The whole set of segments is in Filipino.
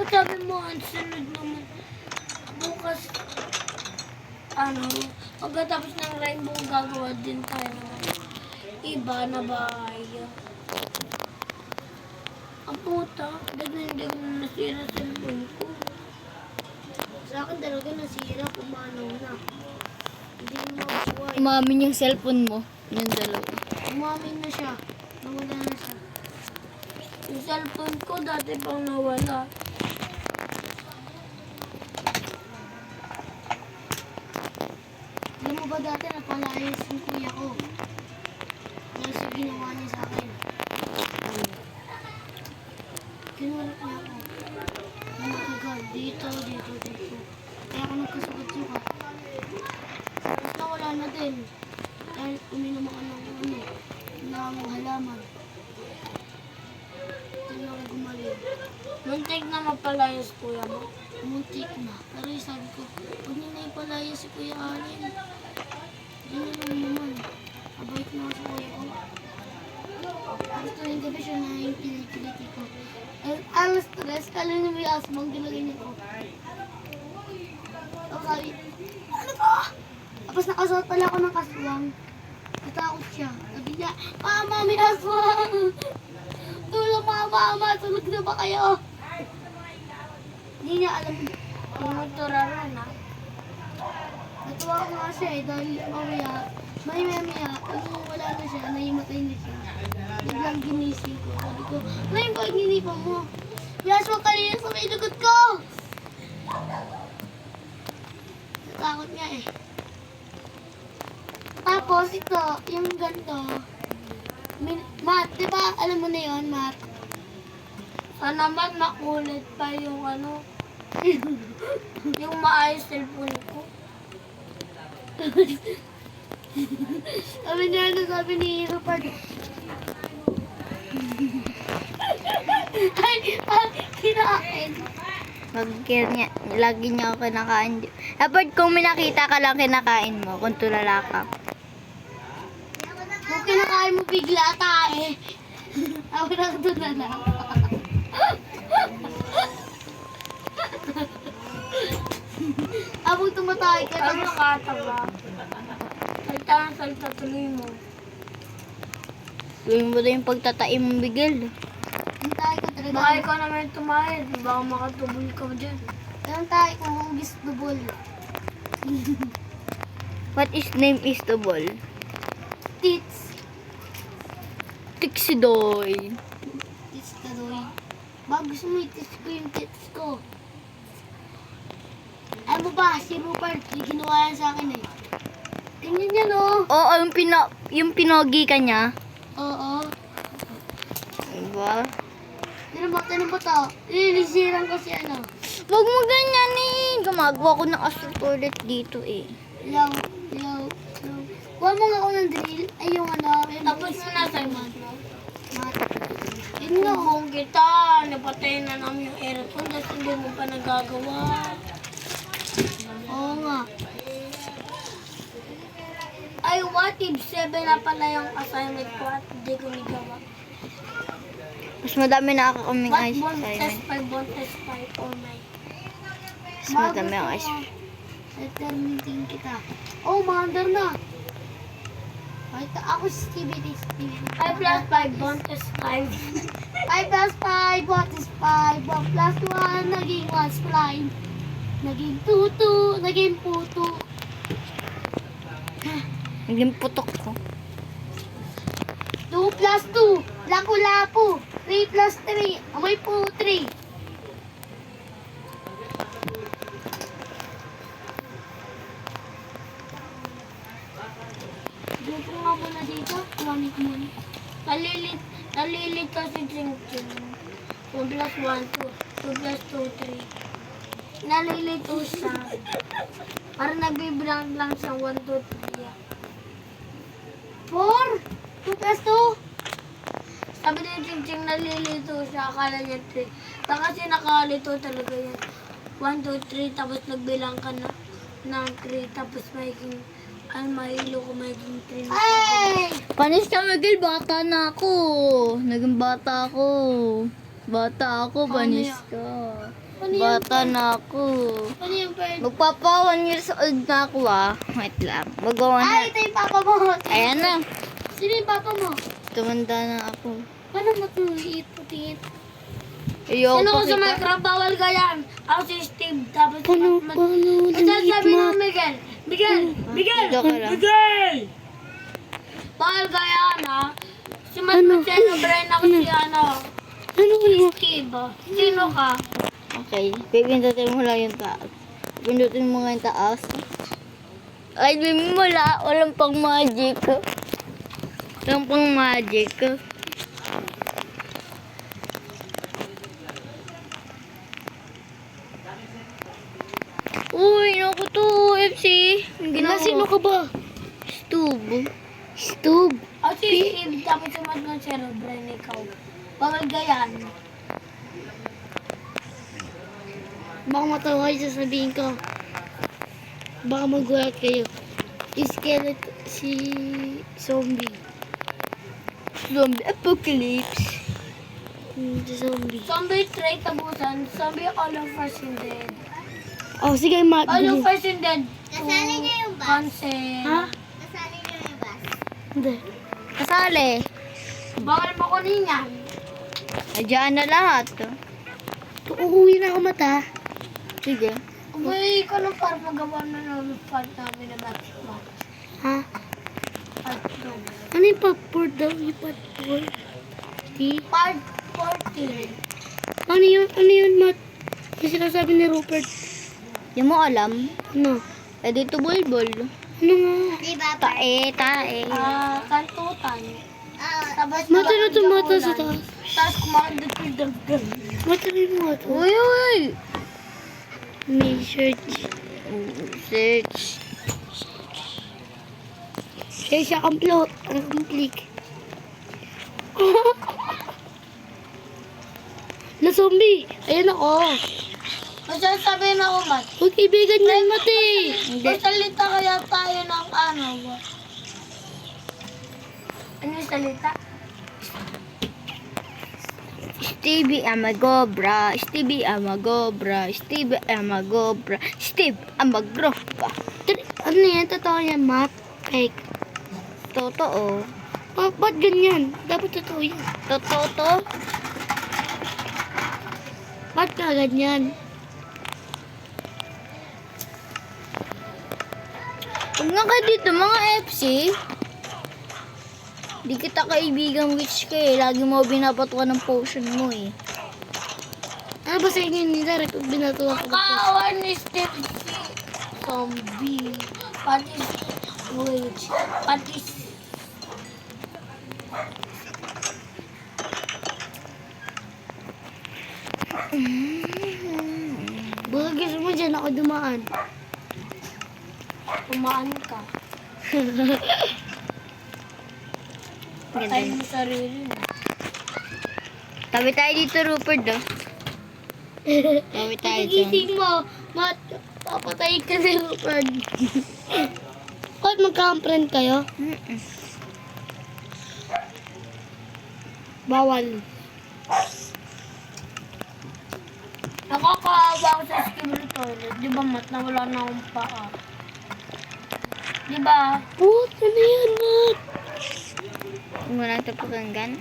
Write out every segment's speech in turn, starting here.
sabi mo, ang sunod naman. Bukas, pagkatapos ng rainbow, gagawa din tayo ng iba na bahay. Ang puta, hindi ko na nasira sa cellphone ko. Sa akin talaga nasira, pumanaw na. Hindi mo mabuhay. Umamin yung cellphone mo. Yung dalawa. Umamin na siya. Nawala na siya. Yung cellphone ko dati pang nawala. Alam mo ba dati napalayas yung kuya ko? Dahil sa ginawa niya sa akin. Kinulat niya ako. Nakagal. Dito. Kaya ako nagkasakot-suka. Tapos nawala na din. Dahil uminom ako ng halaman. Hindi na ako gumaling. Muntik na mapalayas kuya mo. Muntik na. Pero sabi ko, huwag niyo na ipalayas si Kuya Allen. Hindi na lang naman. Abait na ako sa kuya ko. Gusto yung gabi siya na yung kilikiliti ko. Ang stress, kala niya may asmang ginaganyan ko. Tapos sabi, ano to? Tapos nakasuot pala ako ng kaswang. Natakot siya. Sabi niya, Mama, may aswang! Tulong mama, tulog na ba kayo? Hindi niya alam kung magturaran na. Natuwa ko nga siya dahil mamaya, kung wala na siya, naimatay na siya. Biglang ginising ko. Sabi ko, ngayon ko ininipan mo. Yes, wag kanina sa may dugot ko! Natakot niya eh. Tapos ito, yung ganito. Matt, di ba? Alam mo na yun, Matt? Sana naman makulit pa yung yung maayos cellphone ko. Sabi ni Rupert. Kinain. Lagi niya ako kinakain. Dapat kung may nakita ka lang kinakain mo, kung tulala ka. Kung kinakain mo bigla tae. Ako na tulala. Abang tumatay ka. Ano nakataba? Salta tuloy mo. Gawin mo na yung pagtataim mong bigil. Hintay ka talaga. Baka ikaw naman tumahid. Baka makatubol ka dyan. Hintay kung hugis dubol. What is name is the ball? Tits. Tixidoy. Tits ka doy. Baka gusto mo i-tits ko yung tits ko. Alam mo ba, si Rupert, may ginawa yan sa akin eh. Tingnan niya no. Oo, yung pinogi ka niya. Oo. Diba? Tinabak ba to? Nilisiran ko si Huwag mo ganyanin. Gumagawa ko ng assault ulit dito eh. Law. Kuha mo nga ako ng drill. Ay, yung tapos mo nasa mat. Yun nga. Kung kita, napatay na namin yung aircon, tapos hindi mo pa nagagawa. Oo nga. Ay, what if 7 na pala yung assignment ko at hindi ko nagawa? Mas madami na ako kaming What ice bond assignment. test 5, oh my. Mas madami ang ice. Determining kita. Oh, maandar na. Ako si Stevie. 5 plus 5, bond test 5. 5 plus 5, bond test 5. 1 plus 1, naging 1 spline. Naging tutu, naging putu. Naging putok ko. 2 plus 2, lapu-lapu. 3 plus 3, amoy po 3. Dito nga muna dito, kumanik muna. Nalilit kasi Ching-Ching. 1 plus 1, 2. 2 plus 2, 3. Nalilito siya. Parang nagbibilang lang siya 1, 2, 3. 4? 2 plus 2? Sabi ni Ching-Ching nalilito siya. Akala niya 3. Kasi nakalito talaga yan. 1, 2, 3. Tapos nagbilang ka na ng 3. Tapos mahilo ko maging 3. Ay! Panis ka, Miguel. Bata na ako. Naging bata ako. Panis ka. Ano yan? Bata na ako. Ano yung bird? Magpapa 1 years old na ako ah. Wait lang. Magawa Ay, na. ito yung papa mo. Ayan na. Sino yung papa mo? Tumanda na ako. Paano mo ito iputingin? Ayoko Sino ko sa pakita. Minecraft? Bawal ka yan. Ako si Steve. Tapos Paano? Ito sabi ng Miguel. Miguel! Miguel! Joke lang. Miguel! Bawal ka yan, ha? Si Matmateno, Brian ako si ano. Ano Si yun? Steve. Sino ka? Okay. Pipindutin mo lang yung taas. Pindutin mo nga yung taas. Ay, di mo wala. Walang pang magic. Walang pang magic. Uy, naku to, FC. Ang ginawa. Sino ka ba? Stube. Stove. Ako si Steve. Tapos si Matmateno, Brian ikaw. Bawal ka yan. Baka matawa kayo sasabihin ko. Baka magulat kayo. Skeleton si zombie. Zombie apocalypse. Si zombie. Zombie tray tabusan. Zombie all of us in dead. Oh, sige, Matt. All of Bili. us in dead. Kasali niya yung bus. Consent. Ha? Kasali niya yung bus. Hindi. Kasali. Bawal mo kunin yan. Adyaan na lahat. Uuwi na ako, mata. Sige. Umuwi ko lang para magawa na ng part namin na basketball. Ha? Part 2. Ano yung part-4 daw? Yung part-4? Part 14. Ano yun, Matt? Yung sinasabi ni Rupert. Di mo alam? Ano? Eh, dito bulbul. Ano nga? Diba? Tae. Kantutan. Tapos Mata na tumata sa taas. Tapos kumakandot yung dagdag. Mata na yung mga to. Uy, uy! May search. Search. Siya complete. Na zombie. Ayan ako. Basta sabihin ako, Mat. Huwag kaibigan niyan, Matt eh. Hindi. Magsalita kaya tayo ng ano ba? Ano yung salita? Stevie Amagobra. Stevie Amagobra. Stevie Amagobra. Steve Amagobra. Ano yan? Totoo yan, Matt? Fake. Totoo. Ba't ganyan? Dapat totoo yan. Totoo to? Ba't ka ganyan? Huwag nga kayo dito, mga FC. Di kita kaibigang witch ka eh. Lagi mo binabatuan ng potion mo eh. Ano ba sa inyo nila? Binatuwa ko na po. Kaawan ni Steve si zombie. Pati witch. Pati Baka gusto mo dyan ako dumaan. kumaan ka. Ganda Tayo na. mo sarili mo. Tabi tayo dito, Rupert, oh. Tabi tayo dyan. Pagising mo, Matt, papatayin ka ni Rupert. Bakit magka-friend kayo? Mm-mm. Bawal. Nakakaawa ako sa skibble toilet. Di ba, Mat? Nawala na akong paa. Di ba? Put, ano yan, Matt? Huwag mo lang tapakanggan.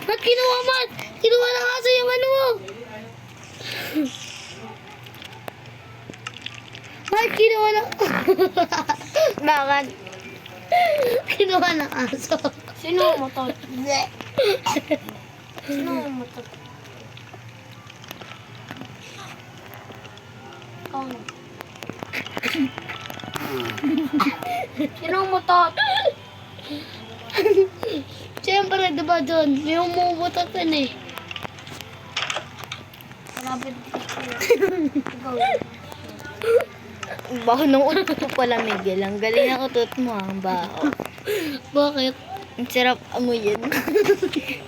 Matt, kinuha, Matt! Kinuha ng aso yung ano mo! Matt, kinuha ng... Bakit? kinuha ng aso. Sino mo to? Sino mo to? Ikaw na. Sino mo to? Siyempre, diba doon? May umubutotan eh. Malapit dito. Ikaw. Ang baho ng utot ko pala, Miguel. Ang galing ng utot mo, ang baho. Bakit? Ang sarap amoyin.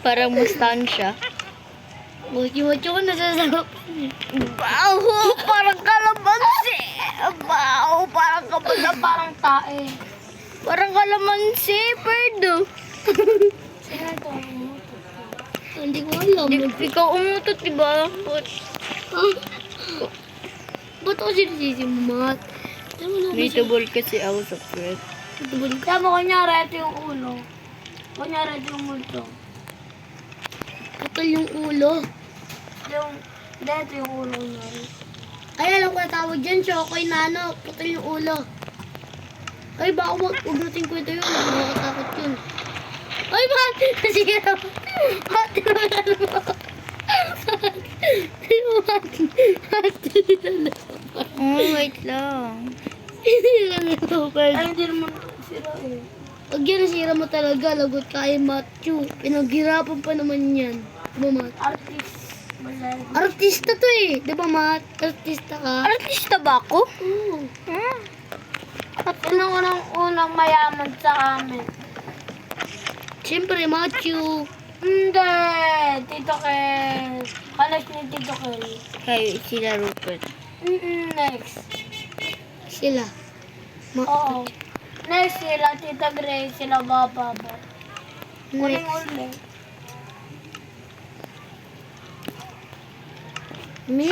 Parang mustansya. Mochi-mochi ko nasasarap. Baho! Parang kalamansi! Baho! Parang kabasa. Parang tae. Parang kalamansi, perdo. Sino ito? Hindi ko alam. Ikaw umutot, diba? Ah, ba't ako sinisisi mo, Mat? Alam mo naman siya. Meatball kasi ako sa pet. Kaya mo, kunyari, ito yung ulo. Kunyari, ito yung multo. Kapal yung ulo. Ito yung ulo, kunyari. Ay, alam ko na tawag dyan. Chokoy na ano. Putol yung ulo. Ay, baka huwag natin kwento yun. Nakakatakot yun. Ay, Mat! Nasira mo. Mat, tinulala mo. Mat, tinulala mo. Oh, wait lang. Tinulala mo, Fred. Ay, hindi naman sira eh. Pag yan nasira mo talaga, lagot kay Matthew. Pinaghirapan pa naman yan. Diba, Mat? Artist. Malay. Artista to eh. Diba, Mat? Artista ka. Artista ba ako? Oo. At unang mayaman sa amin. Siyempre, Matthew. Hindi. Tito Kel. Kalas ni Tito Kel. Kayo, sila Rupert. Next. Sila. Oo. Next sila, Tita Grace, sila Baba. Kuling uli. Me?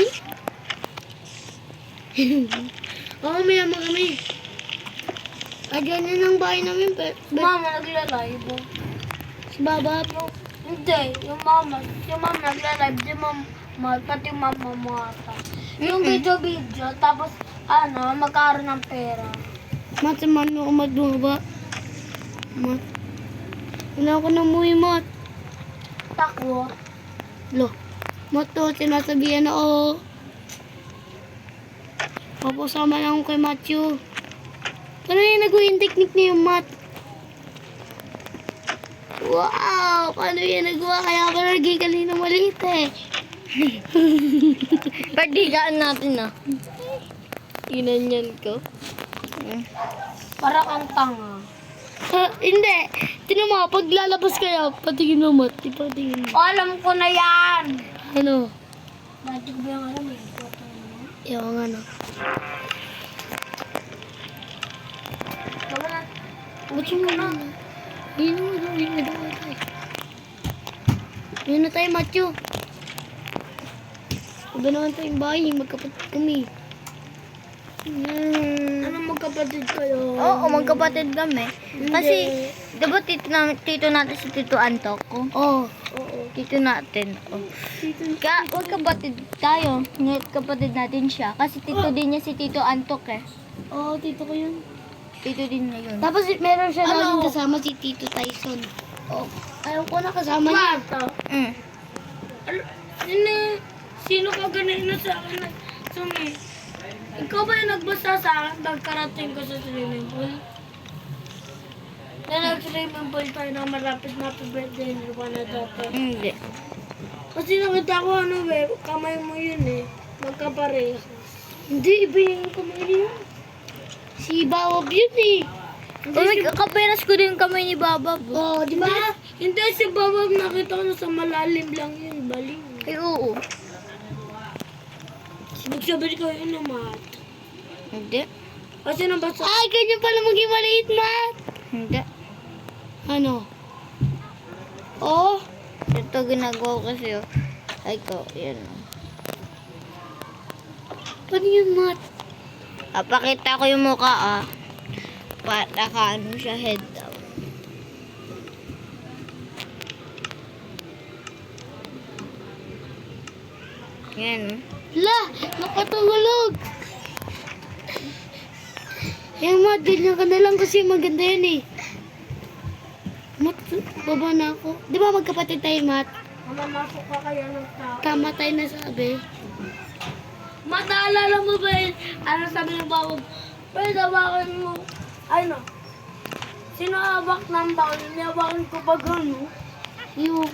Oo, mayaman kami. Ah, ganyan ang bahay namin. Mama nagla-live. Si Baba. Hindi, yung mama nagla-live. Si mama, pati mama mo ata. Yung video, tapos magkaroon ng pera. Mat, samahan mo ako magbaba. Mat. Wala ko na umuwi, Mat. Takbo. Lo. Mat, to, sinasabihan ako. Papasama lang ako kay Matthew. Paano yung nagawin technique niya yung Mat? Wow! Paano yung nagawa? Kaya pa naging kanina maliit eh. Pagdigaan natin, ah. Inanyan ko. Para kang tanga. Ha, hindi. Tinan mo, pag lalabas kayo, patingin mo, Mat. Patingin mo. O, alam ko na yan. Ano? Dati ko ba yung alam eh? Yung ano. Bago na. Ba't yung ano? Yun na tayo, Matthew. Iba naman tayong bahay, magkapatid kami. Ano magkapatid kayo? Oo, magkapatid kami. Kasi, di ba tito natin si Tito Antok? Oo. Tito natin. Oh. Kaya, magkapatid tayo. Ngayon, kapatid natin siya. Kasi tito din niya si Tito Antok eh. Oo, tito ko yun. Tito din niya yun. Tapos meron siya Ano? laging kasama si Tito Tyson. Oh, ayaw ko na kasama niya. Bata. Mm. Sino ka ganito sa akin na sumi? Ikaw ba yung nagbasa sa akin pagkarating ko sa swimming pool? Na nag-swimming pool tayo na marapit na happy birthday ni Juana dati. Hindi. Kasi nakita ko kamay mo yun eh. Magkapareho. Hindi, iba yung kamay niya. Si Bawab yun eh. Kaperas ko din yung kamay ni Baba. Oo, di ba? Hindi si Baba nakita ko na sa malalim lang yun. Baling. Eh, oo. Magsabi ko yun naman. Hindi. Kasi nabasa. Ay, ganyan pala maging maliit, Mat. Hindi. Ano? Oh, Ito ginagawa ko kasi, oh. Ay ko, yan. paano yun, Mat? Pakita ko yung mukha, ah. Naka-ano siya, head down. Yan, oh. La, nakatulog. Eh, Mat, ganyan ka na lang kasi maganda yan eh. Mat, baba na ako. Di ba magkapatid tayo, Mat? Mamasok ka kaya ng tao. Tama tayo na sabi. Mataalala mo ba yun? Ano sabi ng bawag? Pwede hawakan mo. Ano? Sino hawak ng bawal? Nihawakan ko ba gano'n? Yung